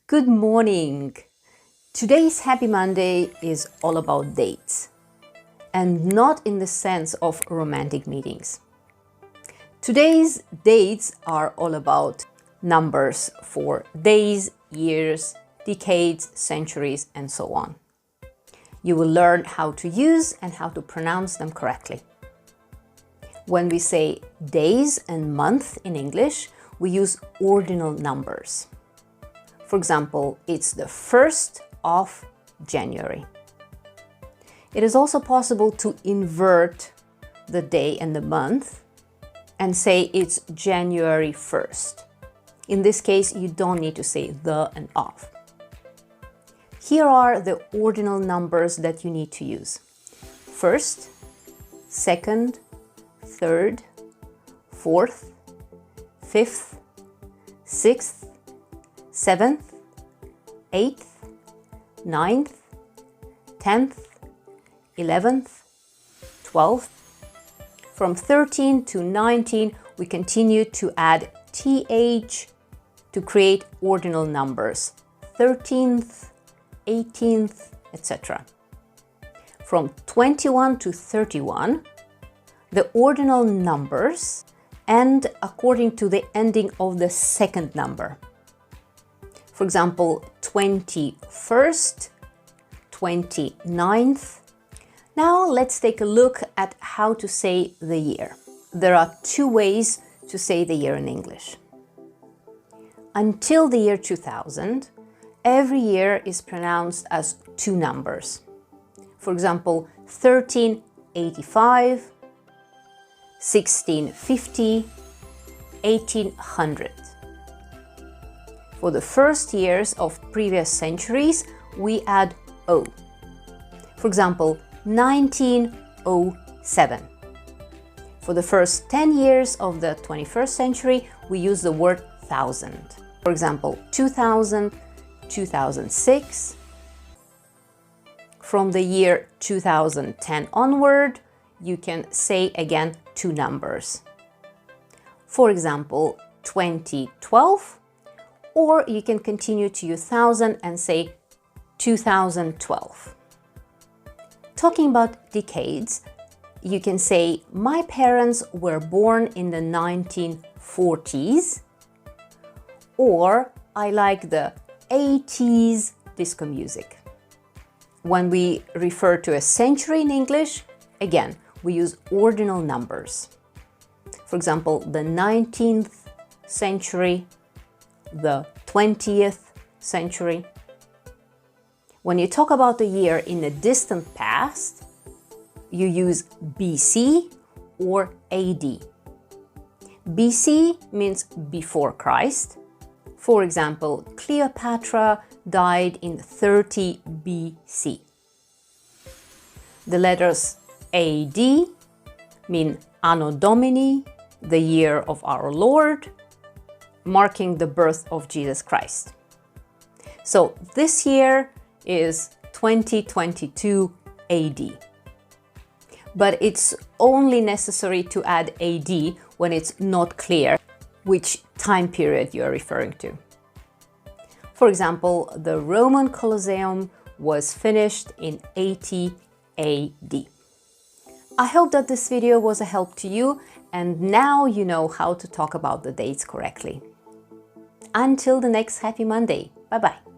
Good morning! Today's Happy Monday is all about dates, and not in the sense of romantic meetings. Today's dates are all about numbers for days, years, decades, centuries, and so on. You will learn how to use and how to pronounce them correctly. When we say days and month in English, we use ordinal numbers. For example, it's the 1st of January. It is also possible to invert the day and the month and say it's January 1st. In this case, you don't need to say the and of. Here are the ordinal numbers that you need to use. 1st, 2nd, 3rd, 4th, 5th, 6th, 7th, 8th, 9th, 10th, 11th, 12th. From 13 to 19, we continue to add th to create ordinal numbers. 13th, 18th, etc. From 21 to 31, the ordinal numbers end according to the ending of the second number. For example, 21st, 29th. Now let's take a look at how to say the year. There are two ways to say the year in English. Until the year 2000, every year is pronounced as two numbers. For example, 1385, 1650, 1800. For the first years of previous centuries, we add O. For example, 1907. For the first 10 years of the 21st century, we use the word thousand. For example, 2000, 2006. From the year 2010 onward, you can say again two numbers. For example, 2012, or you can continue to use thousand and say 2012. Talking about decades, you can say my parents were born in the 1940s, or I like the 80s disco music. When we refer to a century in English, again, we use ordinal numbers. For example, the 19th century, the 20th century. When you talk about a year in the distant past, you use BC or AD. BC means before Christ. For example, Cleopatra died in 30 BC. The letters AD mean Anno Domini, the year of our Lord, marking the birth of Jesus Christ. So this year is 2022 AD. But it's only necessary to add AD when it's not clear which time period you're referring to. For example, the Roman Colosseum was finished in 80 AD. I hope that this video was a help to you, and now you know how to talk about the dates correctly. Until the next Happy Monday. Bye-bye.